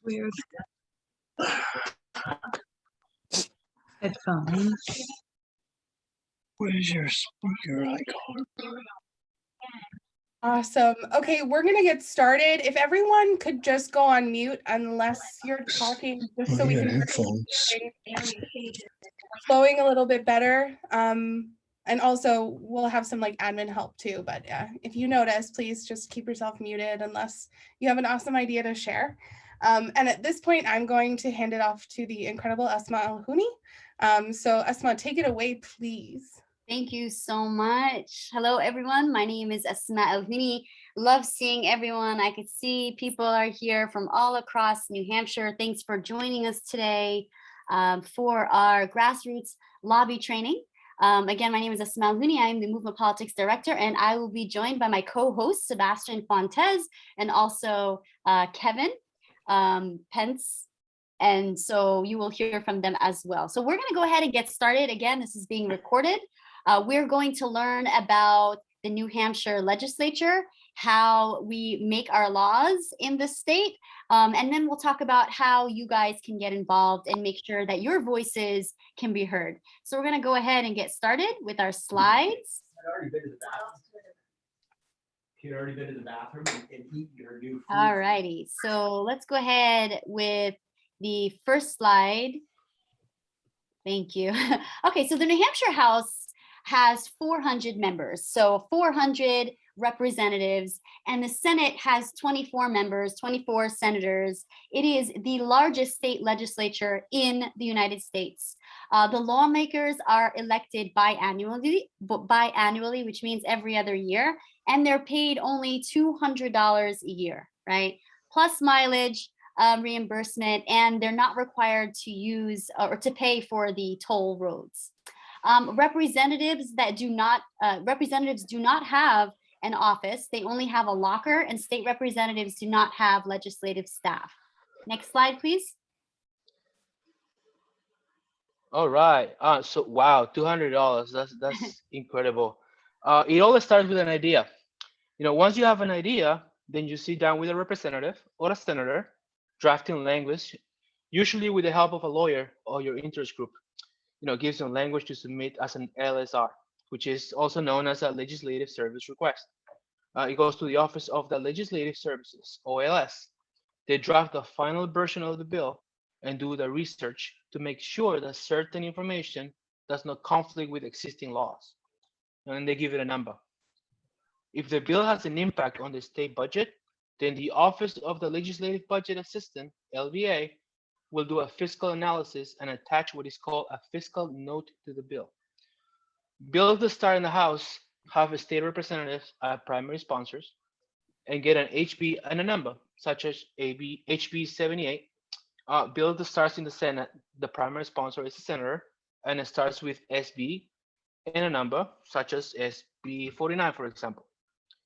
Weird. Headphones. Where's your speaker icon? Awesome. Okay, we're going to get started. If everyone could just go on mute unless you're talking, just so we can headphones. flowing a little bit better. And also we'll have some like admin help too. But if you notice, please just keep yourself muted unless you have an awesome idea to share. And at this point, I'm going to hand it off to the incredible Asma Alhouni. So Asma, take it away, please. Thank you so much. Hello, everyone. My name is Asma Alhouni. Love seeing everyone. I could see people are here from all across New Hampshire. Thanks for joining us today for our Grassroots lobby training. Again, my name is Asma Alhouni. I'm the Movement Politics Director, and I will be joined by my co-host, Sebastian Fontes, and also Kevin Pence. And so you will hear from them as well. So we're going to go ahead and get started. Again, this is being recorded. We're going to learn about the New Hampshire Legislature, how we make our laws in the state, and then we'll talk about how you guys can get involved and make sure that your voices can be heard. So we're going to go ahead and get started with our slides. You'd already been to the bathroom and eat your new food. All righty, so let's go ahead with the first slide. Thank you. Okay, so the New Hampshire House has 400 members, so 400 representatives, and the Senate has 24 members, 24 senators. It is the largest state legislature in the United States. The lawmakers are elected biannually, which means every other year, and they're paid only $200 a year, right? Plus mileage, reimbursement, and they're not required to use or to pay for the toll roads. Representatives do not have an office. They only have a locker, and state representatives do not have legislative staff. Next slide, please. All right. So wow, $200. That's incredible. It all starts with an idea. You know, once you have an idea, then you sit down with a representative or a senator, drafting language, usually with the help of a lawyer or your interest group. You know, gives them language to submit as an LSR, which is also known as a legislative service request. It goes to the Office of the Legislative Services, OLS. They draft the final version of the bill and do the research to make sure that certain information does not conflict with existing laws. And then they give it a number. If the bill has an impact on the state budget, then the Office of the Legislative Budget Assistant, LBA, will do a fiscal analysis and attach what is called a fiscal note to the bill. Bills that start in the House have state representatives as primary sponsors and get an HB and a number, such as HB 78. Bill that starts in the Senate, the primary sponsor is the senator, and it starts with SB and a number, such as SB 49, for example.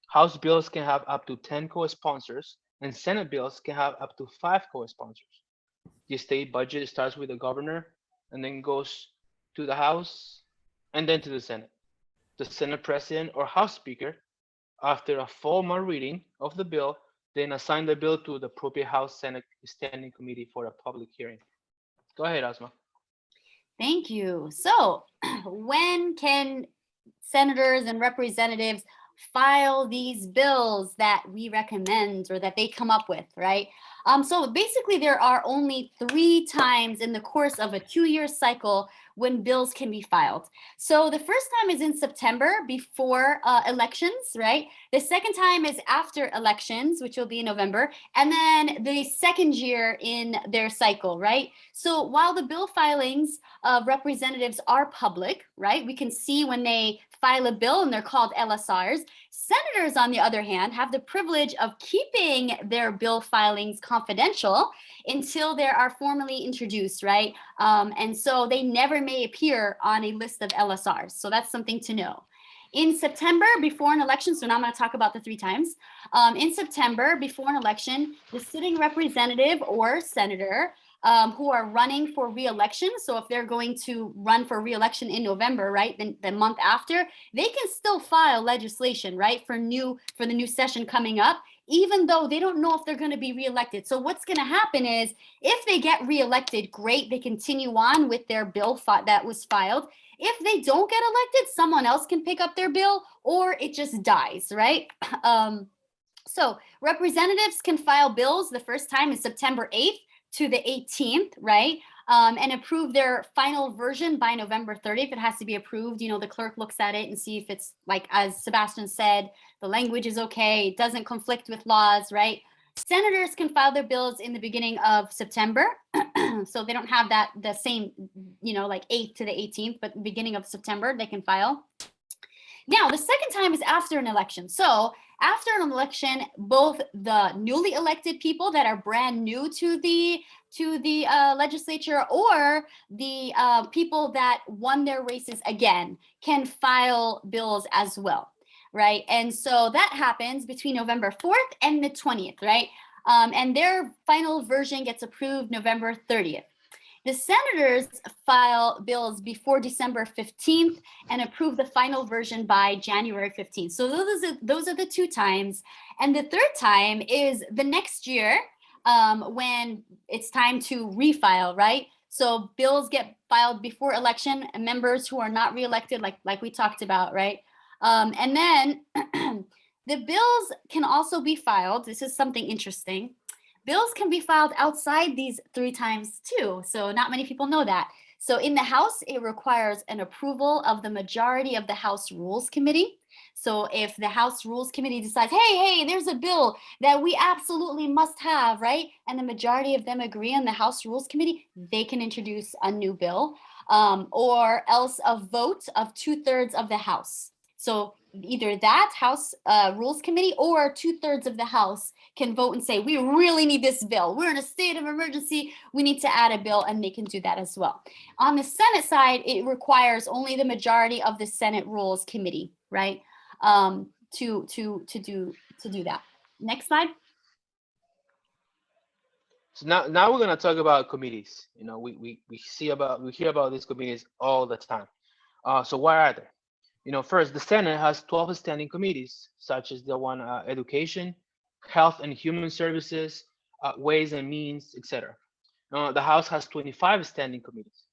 House bills can have up to 10 co-sponsors, and Senate bills can have up to 5 co-sponsors. The state budget starts with the governor and then goes to the House and then to the Senate. The Senate President or House Speaker, after a formal reading of the bill, then assign the bill to the appropriate House Senate Standing Committee for a public hearing. Go ahead, Asma. Thank you. So when can senators and representatives file these bills that we recommend or that they come up with, right? So basically there are only 3 times in the course of a 2-year cycle when bills can be filed. So the first time is in September before elections, right? The second time is after elections, which will be in November, and then the second year in their cycle, right? So while the bill filings of representatives are public, right? We can see when they file a bill and they're called LSRs. Senators, on the other hand, have the privilege of keeping their bill filings confidential until they are formally introduced, right? And so they never may appear on a list of LSRs. So that's something to know. In September, before an election, so now I'm going to talk about the 3 times. In September, before an election, the sitting representative or senator who are running for re-election. So if they're going to run for re-election in November, right, then the month after, they can still file legislation, right, for the new session coming up even though they don't know if they're going to be reelected. So what's going to happen is if they get reelected, great, they continue on with their bill that was filed. If they don't get elected, someone else can pick up their bill, or it just dies, right? So representatives can file bills. The first time is September 8th to the 18th, right? And approve their final version by November 30th. It has to be approved. You know, the clerk looks at it and see if it's, like, as Sebastian said, the language is okay, it doesn't conflict with laws, right? Senators can file their bills in the beginning of September. So they don't have that, the same, you know, like 8th to the 18th, but beginning of September, they can file. Now, the second time is after an election. So after an election, both the newly elected people that are brand new to the legislature, or the people that won their races again, can file bills as well, right? And so that happens between November 4th and the 20th, right? And their final version gets approved November 30th. The senators file bills before December 15th and approve the final version by January 15th. So those are the two times. And the third time is the next year, when it's time to refile, right? So bills get filed before election, and members who are not reelected, like we talked about, right? And then the bills can also be filed. This is something interesting. Bills can be filed outside these 3 times too. So not many people know that. So in the House, it requires an approval of the majority of the House Rules Committee. So if the House Rules Committee decides, hey, there's a bill that we absolutely must have, right? And the majority of them agree on the House Rules Committee, they can introduce a new bill, or else a vote of 2/3 of the House. So either that House Rules Committee or 2/3 of the House can vote and say, we really need this bill. We're in a state of emergency. We need to add a bill, and they can do that as well. On the Senate side, it requires only the majority of the Senate Rules Committee, right? To do that. Next slide. So now we're gonna talk about committees. You know, we hear about these committees all the time. So what are they? You know, first, the Senate has 12 standing committees, such as the one Education, Health and Human Services, Ways and Means, etc. The House has 25 standing committees.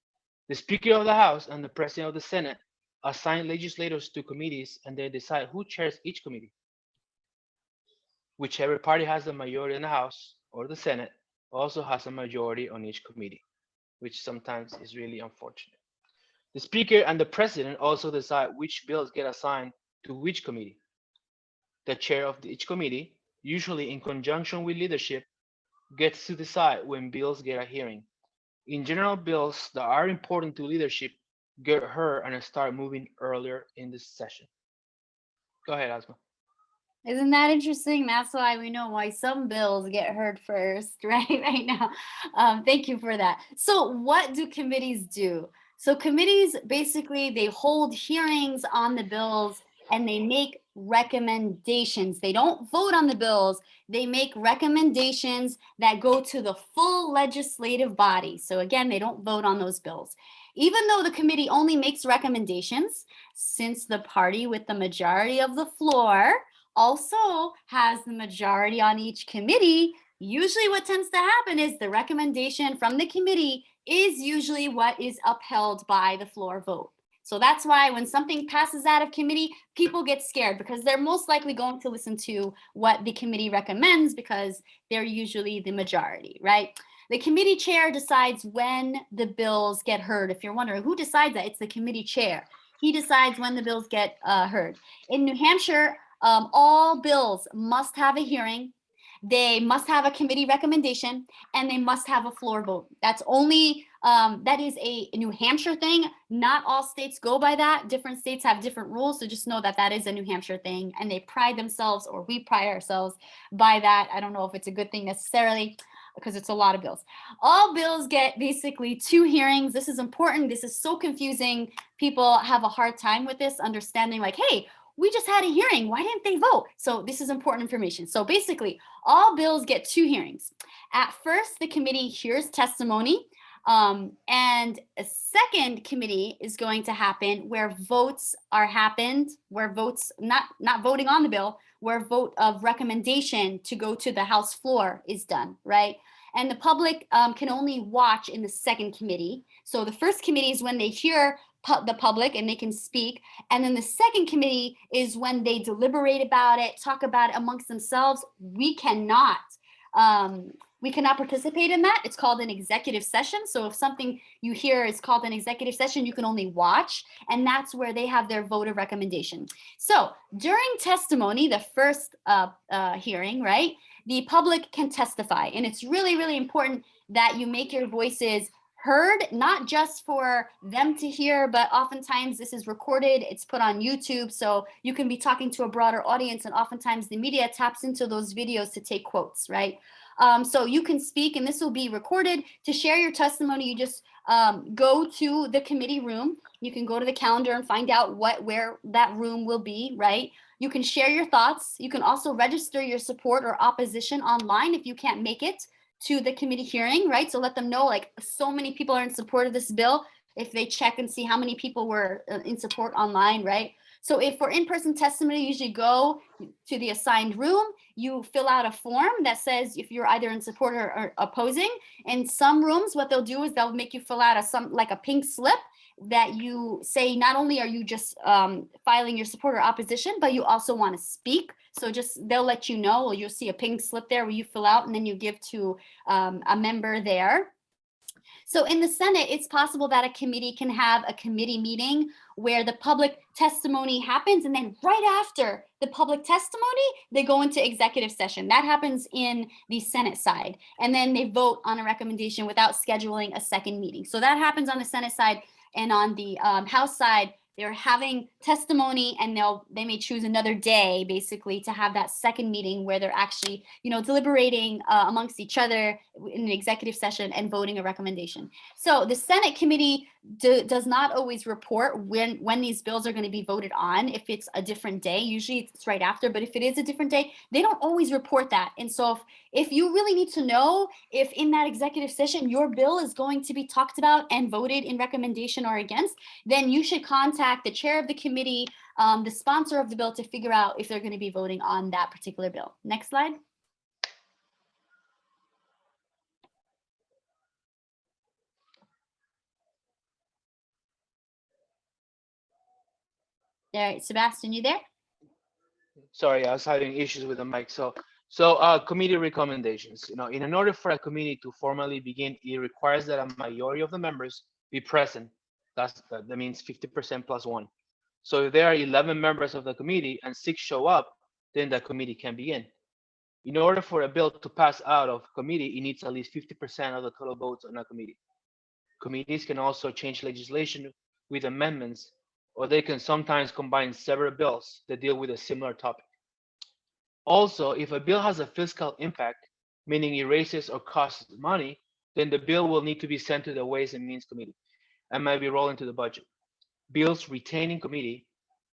The Speaker of the House and the President of the Senate assign legislators to committees, and they decide who chairs each committee. Whichever party has the majority in the House or the Senate also has a majority on each committee, which sometimes is really unfortunate. The Speaker and the President also decide which bills get assigned to which committee. The chair of each committee, usually in conjunction with leadership, gets to decide when bills get a hearing. In general, bills that are important to leadership get heard and start moving earlier in the session. Go ahead, Asma. Isn't that interesting? That's why we know why some bills get heard first, right now. Thank you for that. So what do committees do? So committees, basically, they hold hearings on the bills and they make recommendations. They don't vote on the bills. They make recommendations that go to the full legislative body. So again, they don't vote on those bills. Even though the committee only makes recommendations, since the party with the majority of the floor also has the majority on each committee, usually what tends to happen is the recommendation from the committee is usually what is upheld by the floor vote. So that's why when something passes out of committee, people get scared because they're most likely going to listen to what the committee recommends because they're usually the majority, right? The committee chair decides when the bills get heard. If you're wondering who decides that, it's the committee chair. He decides when the bills get heard. In New Hampshire, all bills must have a hearing. They must have a committee recommendation, and they must have a floor vote. That's only, that is a New Hampshire thing. Not all states go by that. Different states have different rules, so just know that that is a New Hampshire thing, and they pride themselves, or we pride ourselves by that. I don't know if it's a good thing necessarily, because it's a lot of bills. All bills get basically 2 hearings. This is important. This is so confusing. People have a hard time with this, understanding like, hey, we just had a hearing. Why didn't they vote? So this is important information. So basically, all bills get 2 hearings. At first, the committee hears testimony And a second committee is going to happen where votes are happened, where votes, not voting on the bill, where vote of recommendation to go to the House floor is done, right? And the public can only watch in the second committee. So the first committee is when they hear the public and they can speak. And then the second committee is when they deliberate about it, talk about it amongst themselves. We cannot participate in that. It's called an executive session. So if something you hear is called an executive session, you can only watch, and that's where they have their vote of recommendation. So during testimony, the first hearing, right, the public can testify, and it's really, really important that you make your voices heard, not just for them to hear, but oftentimes this is recorded, it's put on YouTube, so you can be talking to a broader audience, and oftentimes the media taps into those videos to take quotes, right? So you can speak, and this will be recorded. To share your testimony, you just go to the committee room. You can go to the calendar and find out where that room will be, right? You can share your thoughts. You can also register your support or opposition online if you can't make it to the committee hearing, right? So let them know, like, so many people are in support of this bill. If they check and see how many people were in support online, right? So if for in-person testimony, you usually go to the assigned room, you fill out a form that says if you're either in support or opposing. In some rooms, what they'll do is they'll make you fill out a pink slip that you say not only are you just filing your support or opposition, but you also want to speak. So they'll let you know, or you'll see a pink slip there where you fill out and then you give to a member there. So in the Senate, it's possible that a committee can have a committee meeting where the public testimony happens, and then right after the public testimony, they go into executive session. That happens in the Senate side, and then they vote on a recommendation without scheduling a second meeting. So that happens on the Senate side, and on the House side, they're having testimony, and they may choose another day basically to have that second meeting where they're actually, deliberating amongst each other in an executive session and voting a recommendation. So the Senate committee does not always report when these bills are going to be voted on. If it's a different day, usually it's right after, but if it is a different day, they don't always report that. And so if you really need to know if in that executive session your bill is going to be talked about and voted in recommendation or against, then you should contact the chair of the committee, the sponsor of the bill, to figure out if they're going to be voting on that particular bill. Next slide. All right, Sebastian, you there? Sorry, I was having issues with the mic. So committee recommendations. In order for a committee to formally begin, it requires that a majority of the members be present. That means 50% plus one. So if there are 11 members of the committee and 6 show up, then the committee can begin. In order for a bill to pass out of committee, it needs at least 50% of the total votes on a committee. Committees can also change legislation with amendments, or they can sometimes combine several bills that deal with a similar topic. Also, if a bill has a fiscal impact, meaning it raises or costs money, then the bill will need to be sent to the Ways and Means Committee and might be rolled into the budget. Bills retained in committee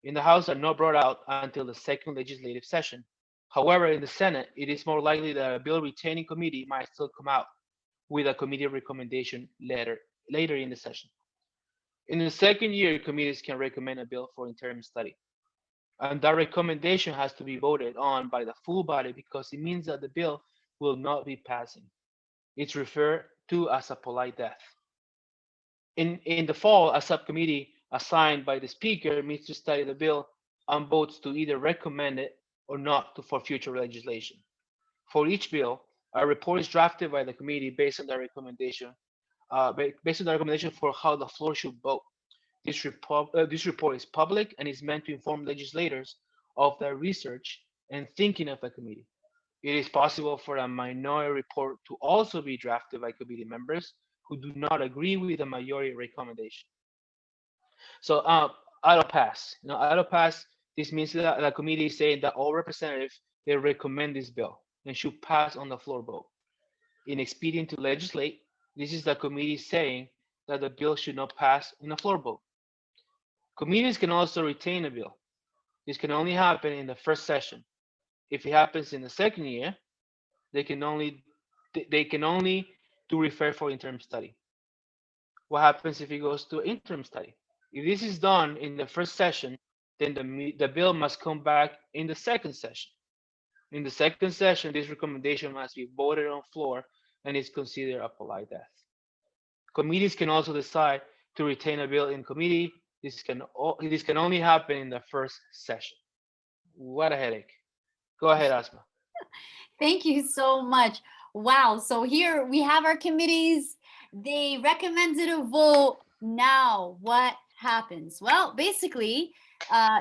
in the House are not brought out until the second legislative session. However, in the Senate, it is more likely that a bill retained in committee might still come out with a committee recommendation later in the session. In the second year, committees can recommend a bill for interim study. And that recommendation has to be voted on by the full body because it means that the bill will not be passing. It's referred to as a polite death. In the fall, a subcommittee assigned by the speaker meets to study the bill and votes to either recommend it or not for future legislation. For each bill, a report is drafted by the committee based on the recommendation for how the floor should vote. This report is public and is meant to inform legislators of their research and thinking of the committee. It is possible for a minority report to also be drafted by committee members who do not agree with the majority recommendation. So auto pass. Auto pass, this means that the committee is saying that all representatives, they recommend this bill and should pass on the floor vote. In expedient to legislate, this is the committee saying that the bill should not pass in a floor vote. Committees can also retain a bill. This can only happen in the first session. If it happens in the second year, they can only do refer for interim study. What happens if it goes to interim study? If this is done in the first session, then the bill must come back in the second session. In the second session, this recommendation must be voted on floor and is considered a polite death. Committees can also decide to retain a bill in committee. This can only happen in the first session. What a headache. Go ahead, Asma. Thank you so much. Wow. So here we have our committees. They recommended a vote. Now what happens? Well, basically,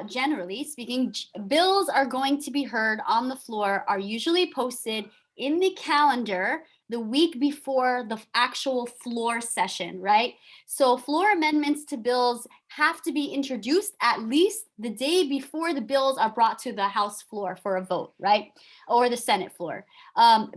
generally speaking, bills are going to be heard on the floor, are usually posted in the calendar the week before the actual floor session, right? So floor amendments to bills have to be introduced at least the day before the bills are brought to the House floor for a vote, right? Or the Senate floor.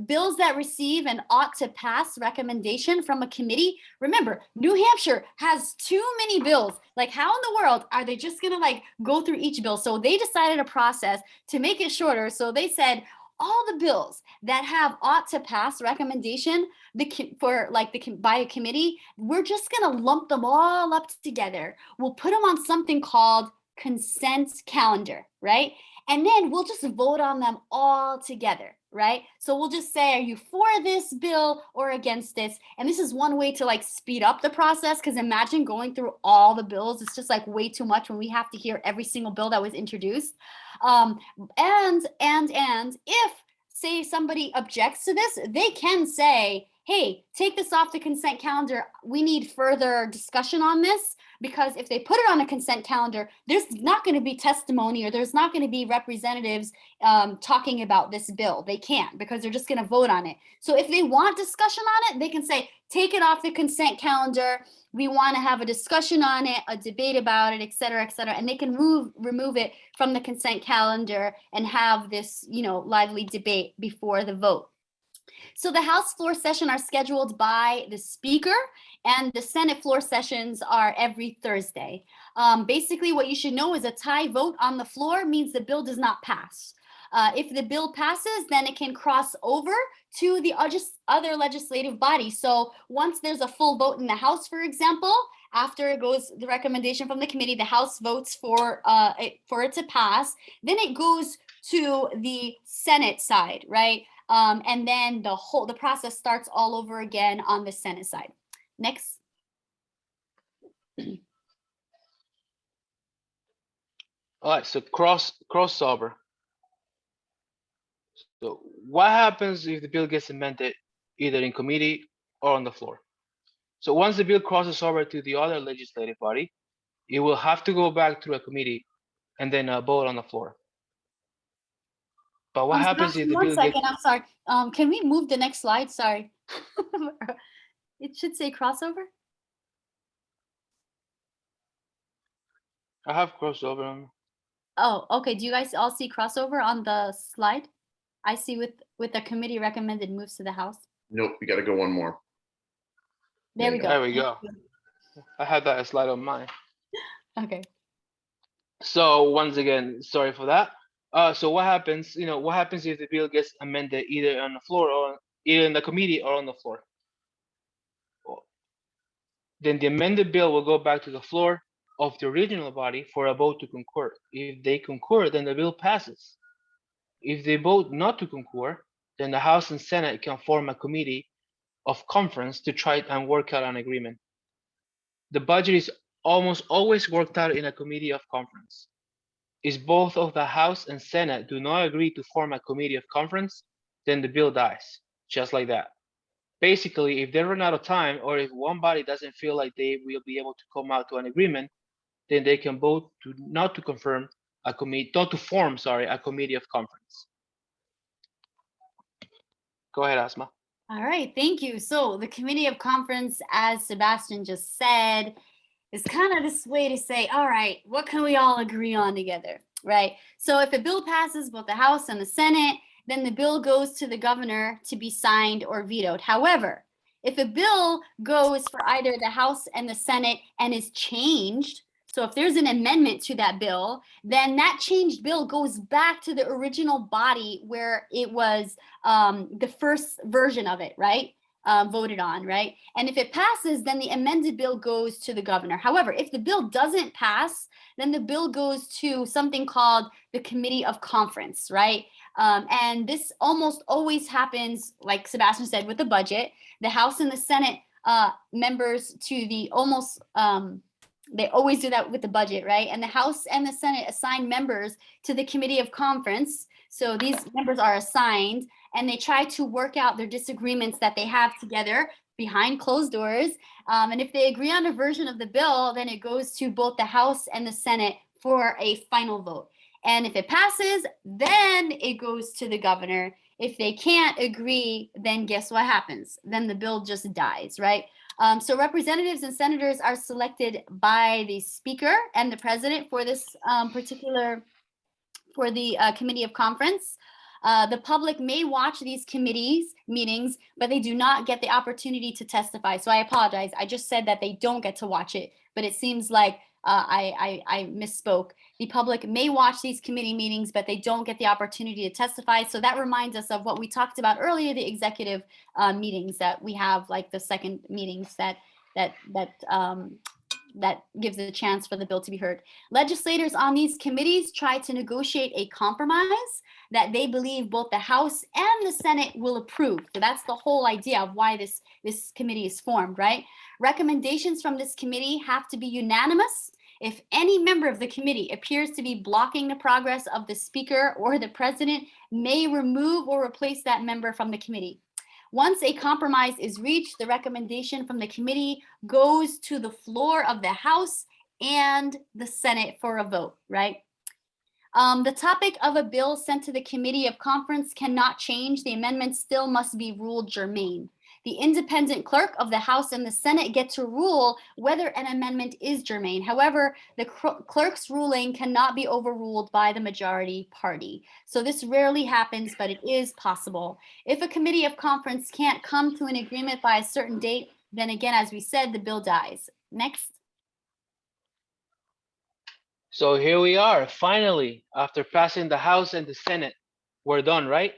Bills that receive an ought to pass recommendation from a committee. Remember, New Hampshire has too many bills. Like, how in the world are they just gonna like go through each bill? So they decided a process to make it shorter. So they said, all the bills that have ought to pass recommendation by a committee, we're just gonna lump them all up together. We'll put them on something called consent calendar, right? And then we'll just vote on them all together, right? So we'll just say, are you for this bill or against this? And this is one way to like speed up the process, because imagine going through all the bills. It's just like way too much when we have to hear every single bill that was introduced. And if, say, somebody objects to this, they can say, hey, take this off the consent calendar. We need further discussion on this. Because if they put it on a consent calendar, there's not going to be testimony, or there's not going to be representatives talking about this bill. They can't, because they're just going to vote on it. So if they want discussion on it, they can say, take it off the consent calendar. We want to have a discussion on it, a debate about it, et cetera, and they can remove it from the consent calendar and have this, lively debate before the vote. So the House floor session are scheduled by the Speaker, and the Senate floor sessions are every Thursday. Basically, what you should know is a tie vote on the floor means the bill does not pass. If the bill passes, then it can cross over to the other legislative body. So once there's a full vote in the House, for example, after it goes the recommendation from the committee, the House votes for it to pass, then it goes to the Senate side, right? And then the process starts all over again on the Senate side. Next. All right, so crossover. So what happens if the bill gets amended either in committee or on the floor? So once the bill crosses over to the other legislative body, it will have to go back through a committee and then vote on the floor. But what happens if the bill gets... I'm sorry. Can we move the next slide? Sorry. It should say crossover. I have crossover on. Oh, okay. Do you guys all see crossover on the slide? I see with the committee recommended moves to the House. Nope, we got to go one more. There we go. There we go. I had that slide on mine. Okay. So once again, sorry for that. So what happens? What happens if the bill gets amended either on the floor or either in the committee or on the floor? Then the amended bill will go back to the floor of the original body for a vote to concur. If they concur, then the bill passes. If they vote not to concur, then the House and Senate can form a committee of conference to try and work out an agreement. The budget is almost always worked out in a committee of conference. If both of the House and Senate do not agree to form a committee of conference, then the bill dies, just like that. Basically, if they run out of time, or if one body doesn't feel like they will be able to come out to an agreement, then they can vote not to form a committee of conference. Go ahead, Asma. All right, thank you. So the committee of conference, as Sebastian just said, is kind of this way to say, all right, what can we all agree on together, right? So if a bill passes both the House and the Senate, then the bill goes to the governor to be signed or vetoed. However, if a bill goes for either the House and the Senate and is changed, so if there's an amendment to that bill, then that changed bill goes back to the original body where it was the first version of it, right? voted on, right? And if it passes, then the amended bill goes to the governor. However, if the bill doesn't pass, then the bill goes to something called the Committee of Conference, right? And this almost always happens, like Sebastian said, with the budget. The House and the Senate members to the they always do that with the budget, right? And the House and the Senate assign members to the Committee of Conference. So these members are assigned and they try to work out their disagreements that they have together behind closed doors. And if they agree on a version of the bill, then it goes to both the House and the Senate for a final vote. And if it passes, then it goes to the governor. If they can't agree, then guess what happens? Then the bill just dies, right? So representatives and senators are selected by the speaker and the president for this for the Committee of Conference. The public may watch these committees meetings, but they do not get the opportunity to testify. So I apologize. I just said that they don't get to watch it, but it seems like I misspoke. The public may watch these committee meetings, but they don't get the opportunity to testify. So that reminds us of what we talked about earlier, the executive meetings that we have, like the second meetings that gives it a chance for the bill to be heard. Legislators on these committees try to negotiate a compromise that they believe both the House and the Senate will approve. So that's the whole idea of why this committee is formed, right? Recommendations from this committee have to be unanimous. If any member of the committee appears to be blocking the progress of the speaker or the president, may remove or replace that member from the committee. Once a compromise is reached, the recommendation from the committee goes to the floor of the House and the Senate for a vote, right? The topic of a bill sent to the Committee of Conference cannot change. The amendment still must be ruled germane. The independent clerk of the House and the Senate get to rule whether an amendment is germane. However, the clerk's ruling cannot be overruled by the majority party. So this rarely happens, but it is possible. If a Committee of Conference can't come to an agreement by a certain date, then again, as we said, the bill dies. Next. So here we are, finally, after passing the House and the Senate, we're done, right?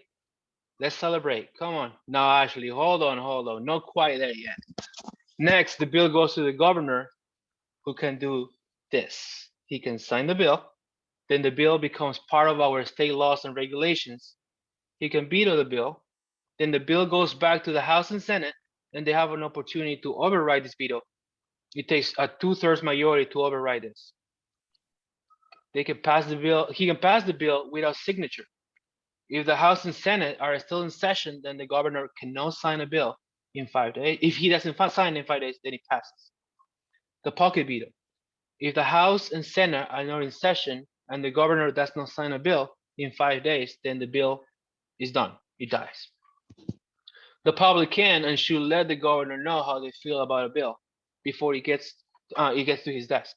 Let's celebrate. Come on. No, actually, hold on. Not quite there yet. Next, the bill goes to the governor, who can do this. He can sign the bill. Then the bill becomes part of our state laws and regulations. He can veto the bill. Then the bill goes back to the House and Senate, and they have an opportunity to override this veto. It takes a 2/3 majority to override this. They can pass the bill. He can pass the bill without signature. If the House and Senate are still in session, then the governor cannot sign a bill in 5 days. If he doesn't sign in 5 days, then it passes. The pocket veto. If the House and Senate are not in session and the governor does not sign a bill in 5 days, then the bill is done. It dies. The public can and should let the governor know how they feel about a bill before it gets to his desk.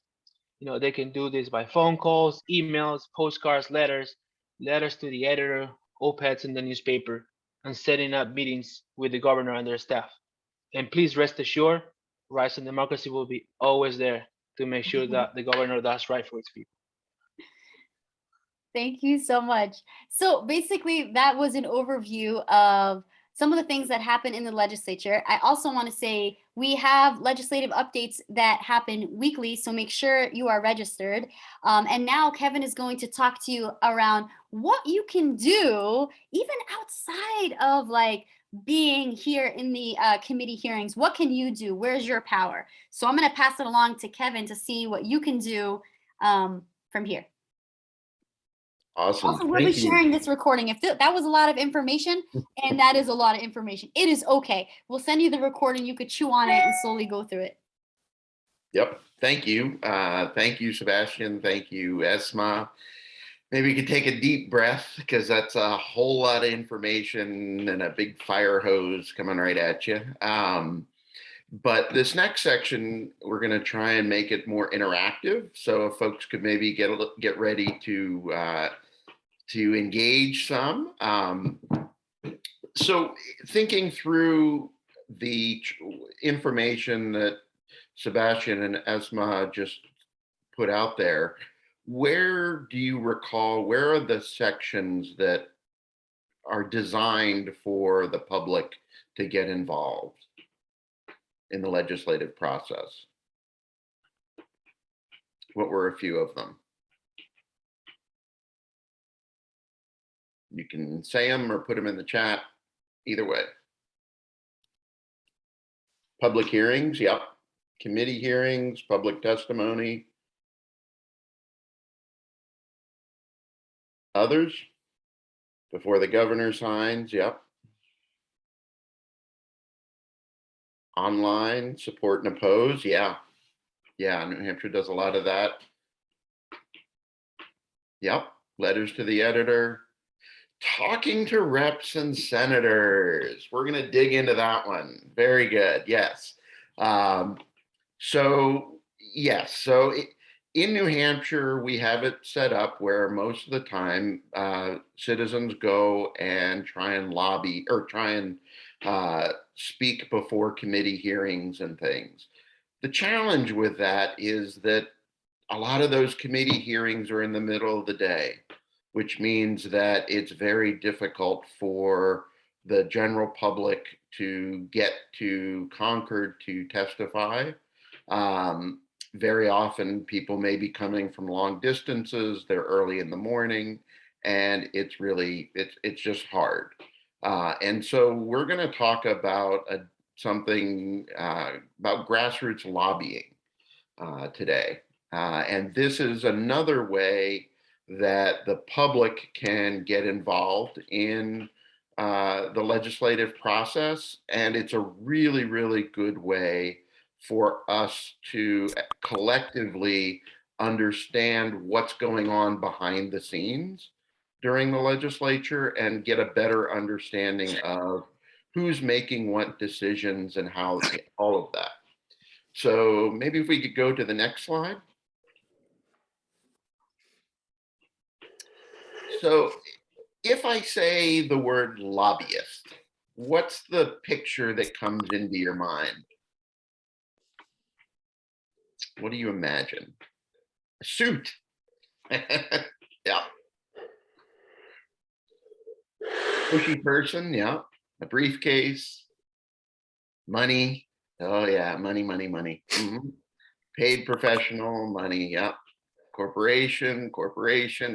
You know, they can do this by phone calls, emails, postcards, letters to the editor, op-eds in the newspaper, and setting up meetings with the governor and their staff. And please rest assured, Rise and Democracy will be always there to make sure that the governor does right for its people. Thank you so much. So basically, that was an overview of some of the things that happen in the legislature. I also want to say we have legislative updates that happen weekly, so make sure you are registered. And now Kevin is going to talk to you around what you can do even outside of like being here in the committee hearings. What can you do? Where's your power? So I'm going to pass it along to Kevin to see what you can do from here. Awesome. Also, we'll be sharing this recording. If that was a lot of information, and that is a lot of information, it is okay. We'll send you the recording. You could chew on it and slowly go through it. Yep. Thank you. Thank you, Sebastian. Thank you, Esma. Maybe you could take a deep breath because that's a whole lot of information and a big fire hose coming right at you. But this next section, we're going to try and make it more interactive. So if folks could maybe get ready to engage some. So thinking through the information that Sebastian and Esma just put out there, where do you recall, where are the sections that are designed for the public to get involved in the legislative process. What were a few of them? You can say them or put them in the chat, either way. Public hearings, yep. Committee hearings, public testimony. Others? Before the governor signs, yep. Online, support and oppose, yeah. Yeah, New Hampshire does a lot of that. Yep, letters to the editor. Talking to reps and senators. We're gonna dig into that one. Very good, yes. So yes, so in New Hampshire, we have it set up where most of the time citizens go and try and lobby or try and speak before committee hearings and things. The challenge with that is that a lot of those committee hearings are in the middle of the day, which means that it's very difficult for the general public to get to Concord to testify. Very often people may be coming from long distances, they're early in the morning, and it's really, it's just hard. And so we're gonna talk about something about grassroots lobbying today. And this is another way that the public can get involved in the legislative process. And it's a really, really good way for us to collectively understand what's going on behind the scenes during the legislature and get a better understanding of who's making what decisions and how all of that. So maybe if we could go to the next slide. So if I say the word lobbyist, what's the picture that comes into your mind? What do you imagine? A suit. Yeah. Pushy person, yeah. A briefcase. Money. Oh yeah, money, money, money. Mm-hmm. Paid professional, money, yeah. Corporation,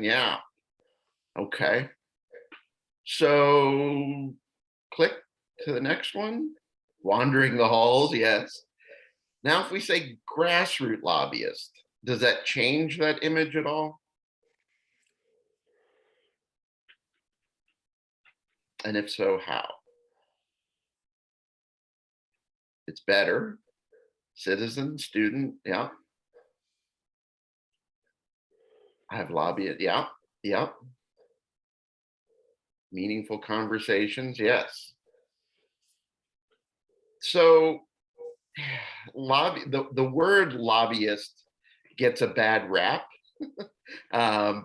yeah. Okay. So click to the next one. Wandering the halls, yes. Now, if we say grassroots lobbyist, does that change that image at all? And if so, how? It's better. Citizen, student, yeah. I have lobbyist, yeah, yeah. Meaningful conversations, yes. So the word lobbyist gets a bad rap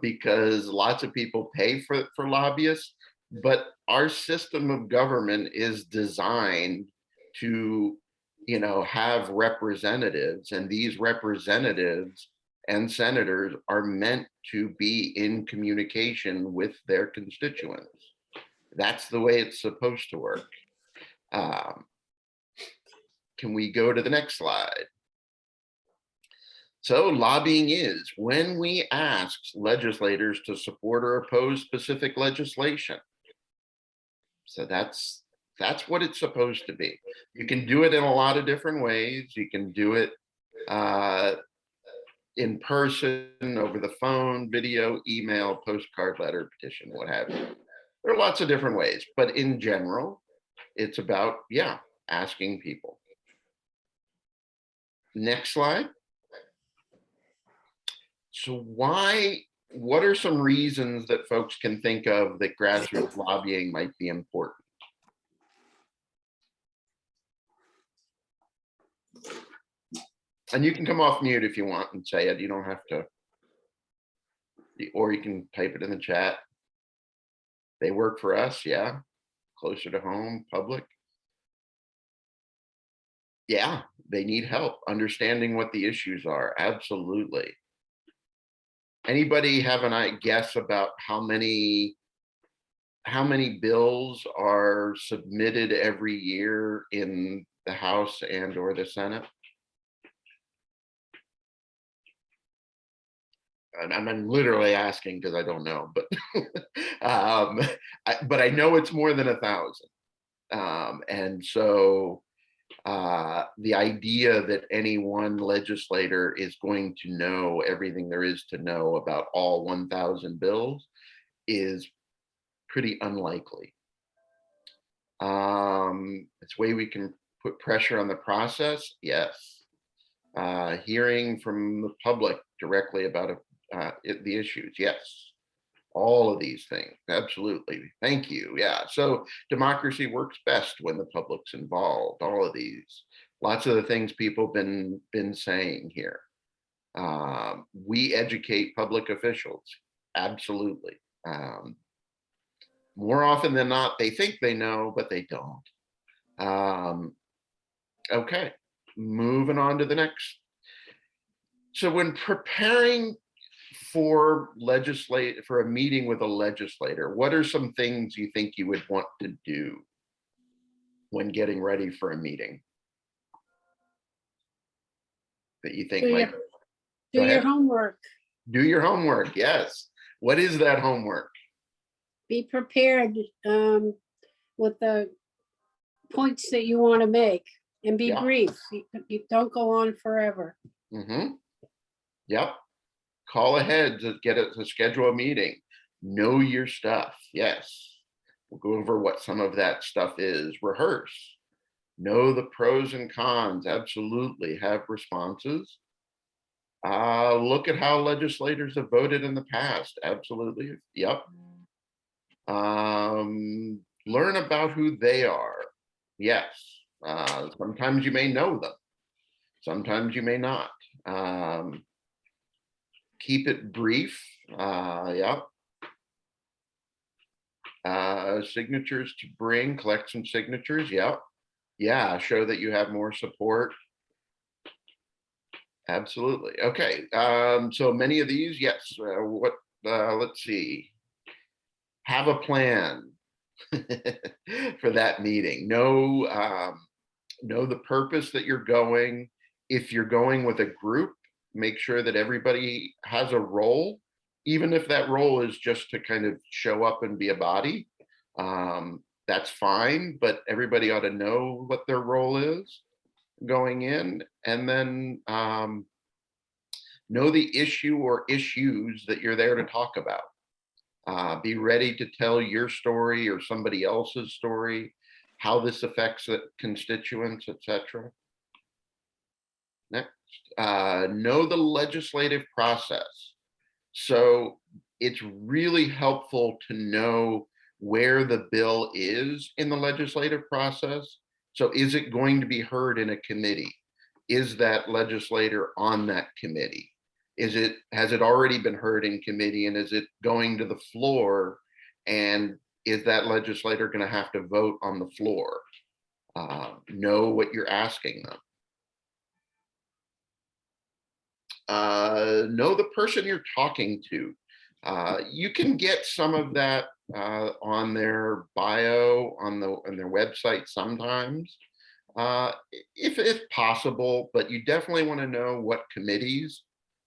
because lots of people pay for lobbyists, but our system of government is designed to, you know, have representatives, and these representatives and senators are meant to be in communication with their constituents. That's the way it's supposed to work. Can we go to the next slide? So lobbying is when we ask legislators to support or oppose specific legislation. So that's what it's supposed to be. You can do it in a lot of different ways. You can do it in person, over the phone, video, email, postcard, letter, petition, what have you. There are lots of different ways, but in general, it's about, yeah, asking people. Next slide. So what are some reasons that folks can think of that grassroots lobbying might be important? And you can come off mute if you want and say it. You don't have to, or you can type it in the chat. They work for us, yeah. Closer to home, public. Yeah, they need help understanding what the issues are, absolutely. Anybody have a guess about how many how many bills are submitted every year in the House and or the Senate? And I'm literally asking because I don't know, but but I know it's more than 1,000. And so the idea that any one legislator is going to know everything there is to know about all 1,000 bills is pretty unlikely. It's a way we can put pressure on the process. Yes. Hearing from the public directly about the issues. Yes. All of these things. Absolutely. Thank you. Yeah. So democracy works best when the public's involved. All of these. Lots of the things people been saying here. We educate public officials. Absolutely. More often than not, they think they know, but they don't. Okay, moving on to the next. So when preparing for a meeting with a legislator, what are some things you think you would want to do when getting ready for a meeting that you think might Do Go your ahead. homework. Do your homework? Yes. What is that homework? Be prepared with the points that you want to make, and be Yeah. brief. You don't go on forever. Mm-hmm. Yep. Call ahead to schedule a meeting. Know your stuff. Yes. We'll go over what some of that stuff is. Rehearse. Know the pros and cons. Absolutely. Have responses. Look at how legislators have voted in the past. Absolutely. Yep. Learn about who they are. Yes. Sometimes you may know them. Sometimes you may not. Keep it brief. Yep. Signatures to bring, collect some signatures. Yep. Yeah, show that you have more support. Absolutely. Okay. So many of these, yes. Let's see. Have a plan for that meeting. Know the purpose that you're going. If you're going with a group, make sure that everybody has a role, even if that role is just to kind of show up and be a body. That's fine, but everybody ought to know what their role is going in, and then know the issue or issues that you're there to talk about. Be ready to tell your story or somebody else's story, how this affects the constituents, etc. Next, know the legislative process. So it's really helpful to know where the bill is in the legislative process. So is it going to be heard in a committee? Is that legislator on that committee? Has it already been heard in committee, and is it going to the floor? And is that legislator going to have to vote on the floor? Know what you're asking them. Know the person you're talking to. You can get some of that on their bio on their website sometimes, if possible, but you definitely want to know what committees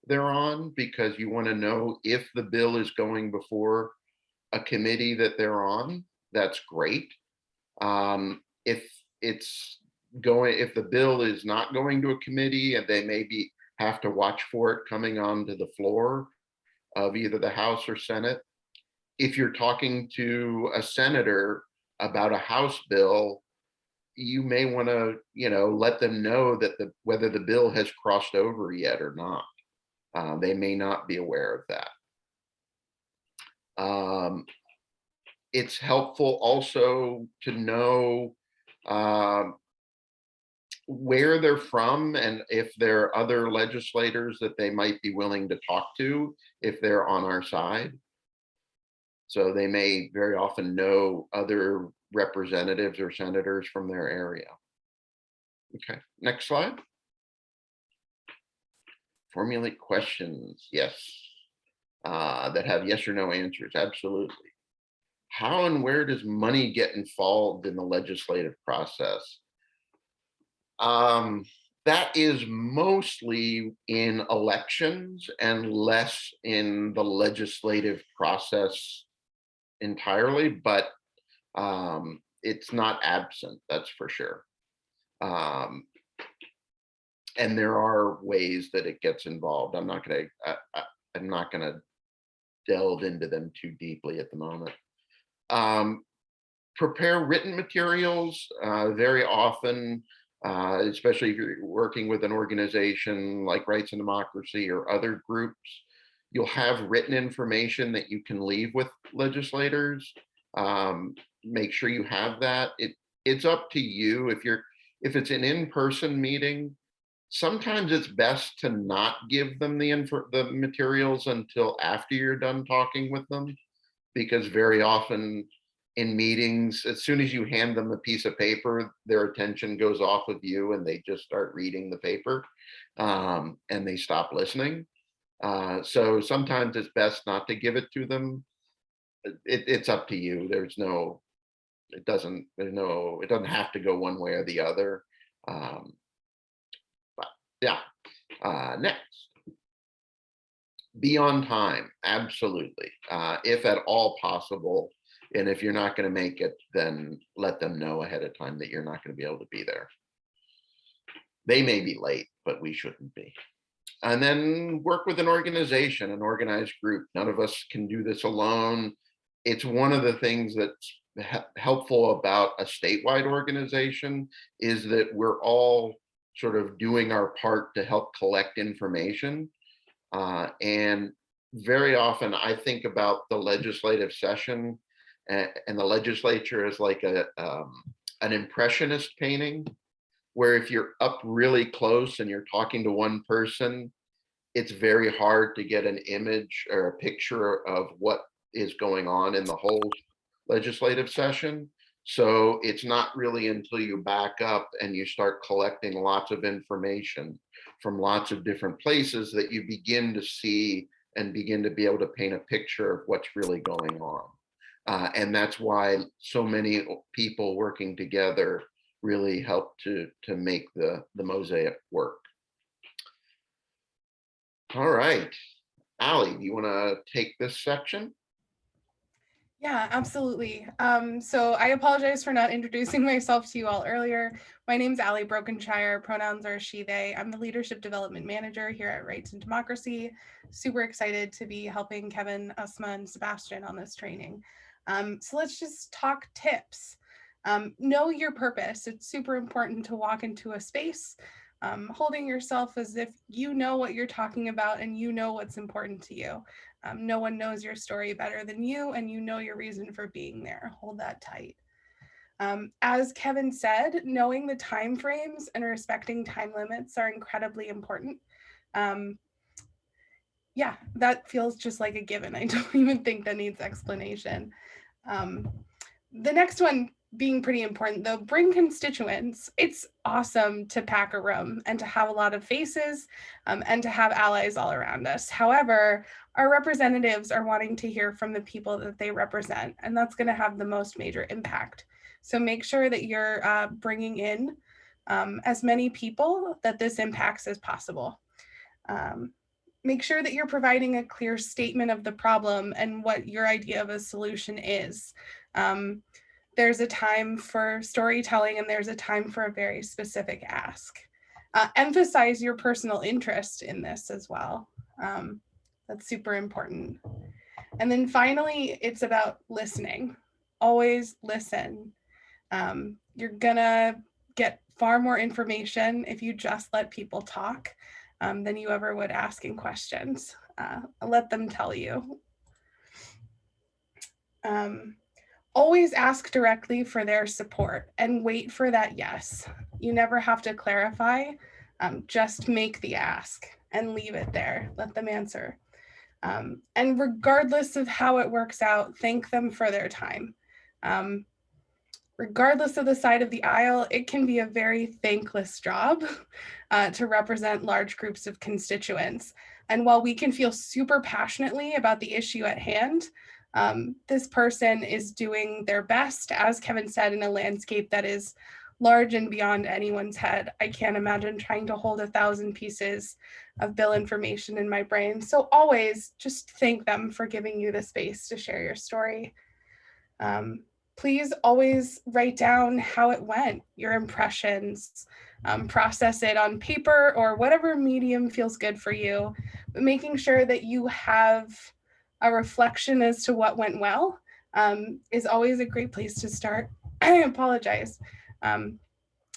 they're on, because you want to know if the bill is going before a committee that they're on. That's great. If the bill is not going to a committee, and they maybe have to watch for it coming onto the floor of either the House or Senate. If you're talking to a senator about a House bill, you may want to, let them know that whether the bill has crossed over yet or not. They may not be aware of that. It's helpful also to know where they're from, and if there are other legislators that they might be willing to talk to if they're on our side. So they may very often know other representatives or senators from their area. Okay, next slide. Formulate questions, yes, that have yes or no answers, absolutely. how and where does money get involved in the legislative process? That is mostly in elections and less in the legislative process entirely, but it's not absent, that's for sure. And there are ways that it gets involved. I'm not gonna delve into them too deeply at the moment. Prepare written materials very often. Especially if you're working with an organization like Rights and Democracy or other groups, you'll have written information that you can leave with legislators. Make sure you have that. It's up to you. If it's an in-person meeting, sometimes it's best to not give them the materials until after you're done talking with them, because very often in meetings, as soon as you hand them a piece of paper, their attention goes off of you and they just start reading the paper, and they stop listening. So sometimes it's best not to give it to them. It's up to you. It doesn't have to go one way or the other. But yeah, next. Be on time, absolutely. If at all possible. And if you're not going to make it, then let them know ahead of time that you're not going to be able to be there. They may be late, but we shouldn't be. And then work with an organization, an organized group. None of us can do this alone. It's one of the things that's helpful about a statewide organization is that we're all sort of doing our part to help collect information. And very often I think about the legislative session and the legislature is like an impressionist painting, where if you're up really close and you're talking to one person, it's very hard to get an image or a picture of what is going on in the whole legislative session. So it's not really until you back up and you start collecting lots of information from lots of different places that you begin to see and begin to be able to paint a picture of what's really going on. And that's why so many people working together really help to make the mosaic work. All right, Allie, do you want to take this section? Yeah, absolutely. So I apologize for not introducing myself to you all earlier. My name's Allie Brokenshire. Pronouns are she, they. I'm the Leadership Development Manager here at Rights and Democracy. Super excited to be helping Kevin, Esma, and Sebastian on this training. So let's just talk tips. Know your purpose. It's super important to walk into a space holding yourself as if you know what you're talking about and you know what's important to you. No one knows your story better than you, and you know your reason for being there. Hold that tight. As Kevin said, knowing the time frames and respecting time limits are incredibly important. Yeah, that feels just like a given. I don't even think that needs explanation. The next one being pretty important though, bring constituents. It's awesome to pack a room and to have a lot of faces and to have allies all around us. However, our representatives are wanting to hear from the people that they represent, and that's going to have the most major impact. So make sure that you're bringing in as many people that this impacts as possible. Make sure that you're providing a clear statement of the problem and what your idea of a solution is. There's a time for storytelling and there's a time for a very specific ask. Emphasize your personal interest in this as well. That's super important. And then finally, it's about listening. Always listen. You're gonna get far more information if you just let people talk than you ever would asking questions. Let them tell you. Always ask directly for their support and wait for that yes. You never have to clarify, just make the ask and leave it there, let them answer. And regardless of how it works out, thank them for their time. Regardless of the side of the aisle, it can be a very thankless job to represent large groups of constituents. And while we can feel super passionately about the issue at hand, This person is doing their best, as Kevin said, in a landscape that is large and beyond anyone's head. I can't imagine trying to hold 1,000 pieces of bill information in my brain. So always just thank them for giving you the space to share your story. Please always write down how it went, your impressions, process it on paper or whatever medium feels good for you, but making sure that you have a reflection as to what went well is always a great place to start. I apologize. In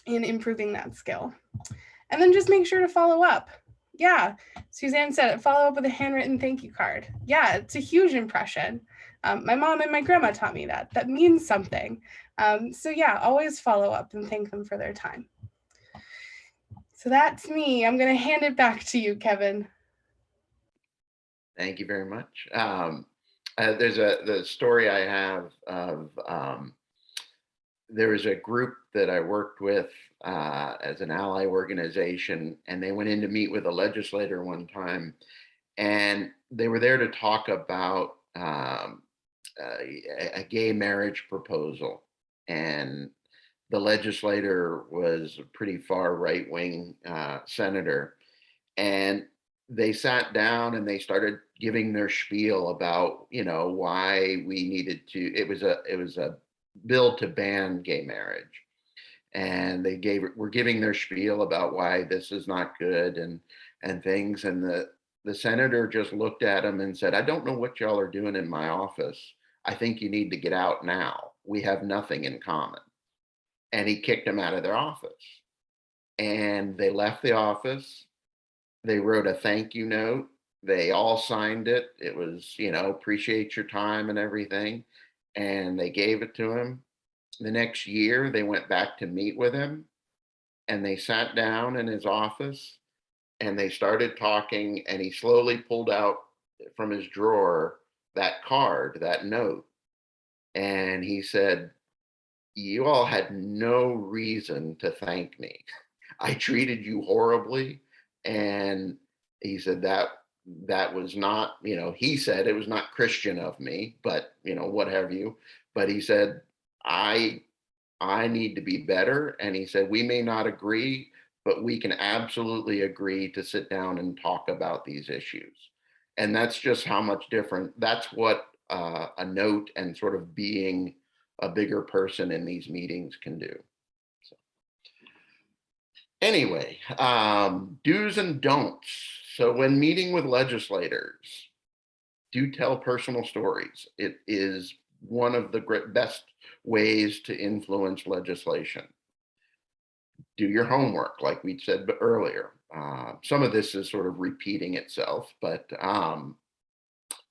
improving that skill. And then just make sure to follow up. Yeah, Suzanne said it, follow up with a handwritten thank you card. Yeah, it's a huge impression. My mom and my grandma taught me that. That means something. So yeah, always follow up and thank them for their time. So that's me. I'm gonna hand it back to you, Kevin. Thank you very much. There's the story I have of there was a group that I worked with as an ally organization, and they went in to meet with a legislator one time, and they were there to talk about a gay marriage proposal. And the legislator was a pretty far right-wing senator, and they sat down and they started giving their spiel about, you know, why we needed to. It was a bill to ban gay marriage, and were giving their spiel about why this is not good and things. And the senator just looked at him and said, "I don't know what y'all are doing in my office. I think you need to get out now. We have nothing in common." And he kicked him out of their office. And they left the office. They wrote a thank you note. They all signed it. It was, you know, appreciate your time and everything. And they gave it to him. The next year, they went back to meet with him, and they sat down in his office and they started talking, and he slowly pulled out from his drawer that card, that note. And he said, "You all had no reason to thank me. I treated you horribly." And he said that was not, you know, he said it was not Christian of me, but, you know, what have you. But he said, I need to be better. And he said, we may not agree, but we can absolutely agree to sit down and talk about these issues. And that's just how much different, that's what a note and sort of being a bigger person in these meetings can do. So, anyway, do's and don'ts. So when meeting with legislators, do tell personal stories. It is one of the best ways to influence legislation. Do your homework, like we said earlier. Some of this is sort of repeating itself, but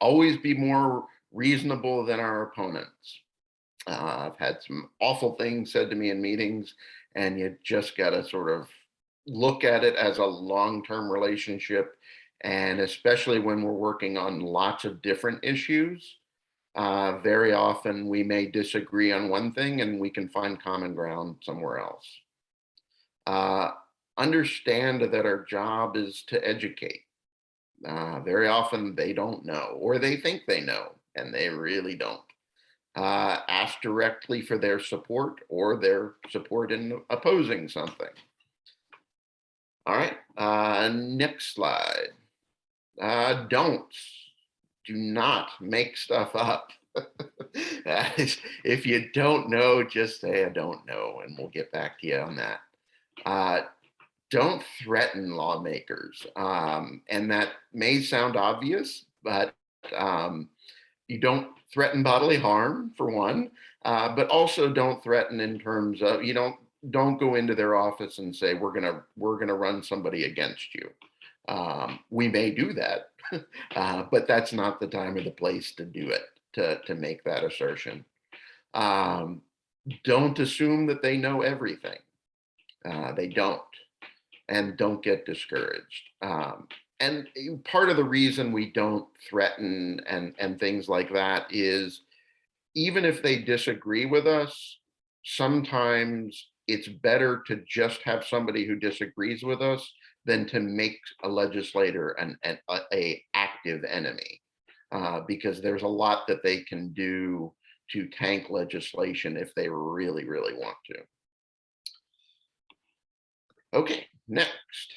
always be more reasonable than our opponents. I've had some awful things said to me in meetings, and you just got to sort of look at it as a long-term relationship. And especially when we're working on lots of different issues, very often we may disagree on one thing and we can find common ground somewhere else. Understand that our job is to educate. Very often they don't know, or they think they know, and they really don't. Ask directly for their support or their support in opposing something. All right, next slide. Don'ts. Do not make stuff up. If you don't know, just say I don't know, and we'll get back to you on that. Don't threaten lawmakers. And that may sound obvious, but you don't threaten bodily harm, for one, but also don't threaten in terms of, you don't go into their office and say, we're gonna run somebody against you. We may do that, but that's not the time or the place to do it, to make that assertion. Don't assume that they know everything. They don't, and don't get discouraged. And part of the reason we don't threaten and things like that is, even if they disagree with us, sometimes it's better to just have somebody who disagrees with us than to make a legislator an active enemy. because there's a lot that they can do to tank legislation if they really, really want to. Okay, next.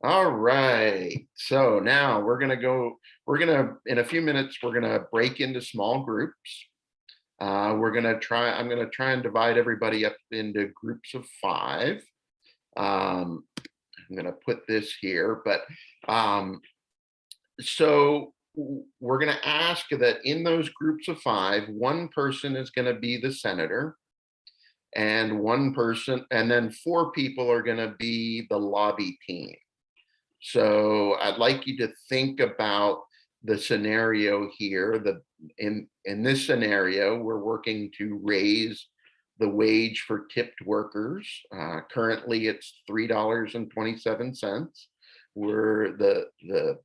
All right, so now in a few minutes, we're gonna break into small groups. I'm gonna try and divide everybody up into groups of 5. I'm gonna put this here, but so we're gonna ask that in those groups of 5, one person is gonna be the senator, and one person, and then 4 people are gonna be the lobby team. So I'd like you to think about the scenario here. In this scenario, we're working to raise the wage for tipped workers. Currently, it's $3.27. The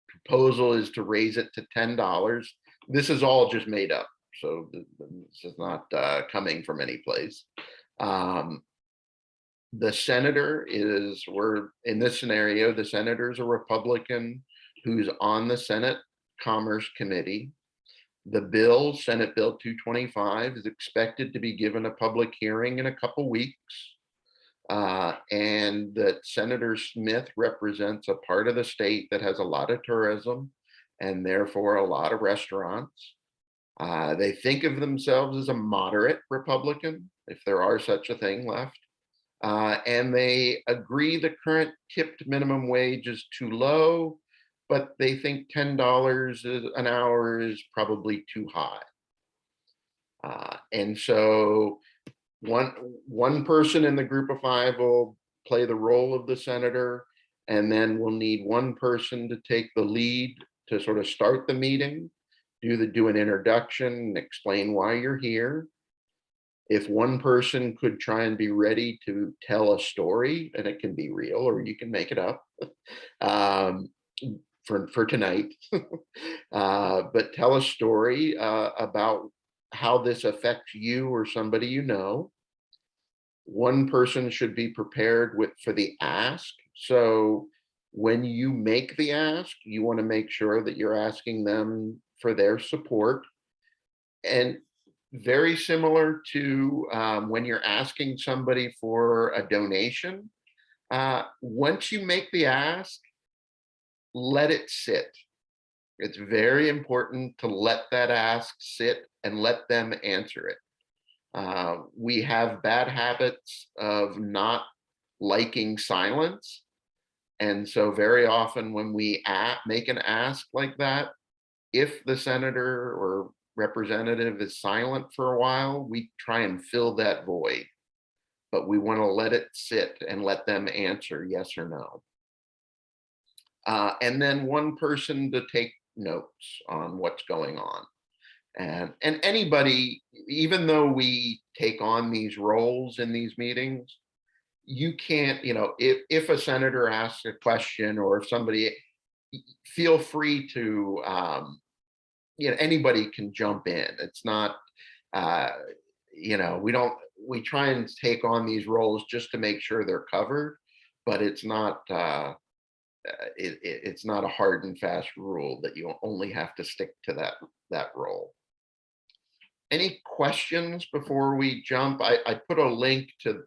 proposal is to raise it to $10. This is all just made up, so this is not coming from any place. The senator in this scenario, the senator is a Republican who's on the Senate Commerce Committee. The bill, Senate Bill 225, is expected to be given a public hearing in a couple weeks. And that Senator Smith represents a part of the state that has a lot of tourism and therefore a lot of restaurants. They think of themselves as a moderate Republican, if there are such a thing left. And they agree the current tipped minimum wage is too low, but they think $10 an hour is probably too high. And so one person in the group of 5 will play the role of the senator, and then we'll need one person to take the lead to sort of start the meeting, do an introduction, explain why you're here. If one person could try and be ready to tell a story, and it can be real or you can make it up for tonight, but tell a story about how this affects you or somebody you know. One person should be prepared for the ask. So when you make the ask, you want to make sure that you're asking them for their support. And very similar to when you're asking somebody for a donation, once you make the ask, let it sit. It's very important to let that ask sit and let them answer it. We have bad habits of not liking silence. And so very often when we make an ask like that, if the senator or representative is silent for a while, we try and fill that void. But we want to let it sit and let them answer yes or no. And then one person to take notes on what's going on. And anybody, even though we take on these roles in these meetings, you can't, if a senator asks a question or if somebody, feel free to, anybody can jump in. It's not, we try and take on these roles just to make sure they're covered, but it's not, it's not a hard and fast rule that you only have to stick to that role. Any questions before we jump? I put a link to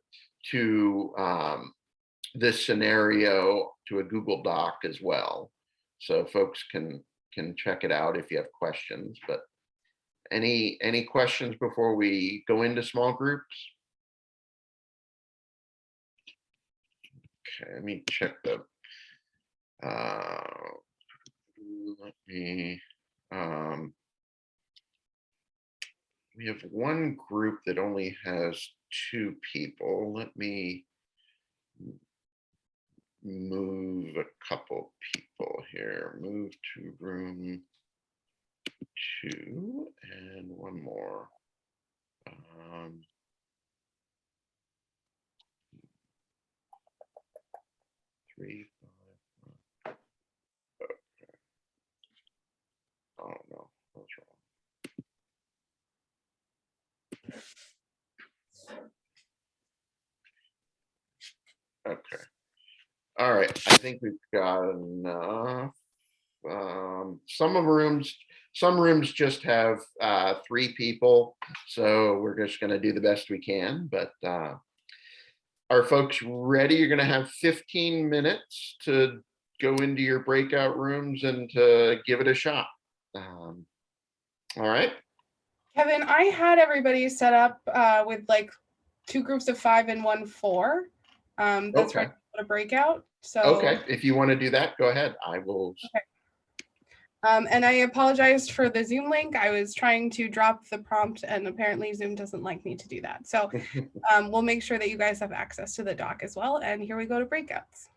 this scenario to a Google Doc as well, so folks can check it out if you have questions. But any questions before we go into small groups? Okay, let me check we have one group that only has 2 people. Let me move a couple people here. Move to room 2 and one more. 3, 5. Okay. Oh no, what's wrong? Okay. All right. I think we've got enough. Some of the rooms, Some rooms just have 3 people, so we're just going to do the best we can. But are folks ready? You're going to have 15 minutes to go into your breakout rooms and to give it a shot. All right. Kevin, I had everybody set up with like 2 groups of 5 and 1 4. That's Okay. right, a breakout. So Okay, if you want to do that, go ahead. I will. Okay. And I apologized for the Zoom link. I was trying to drop the prompt and apparently Zoom doesn't like me to do that. So we'll make sure that you guys have access to the doc as well. And here we go to breakouts.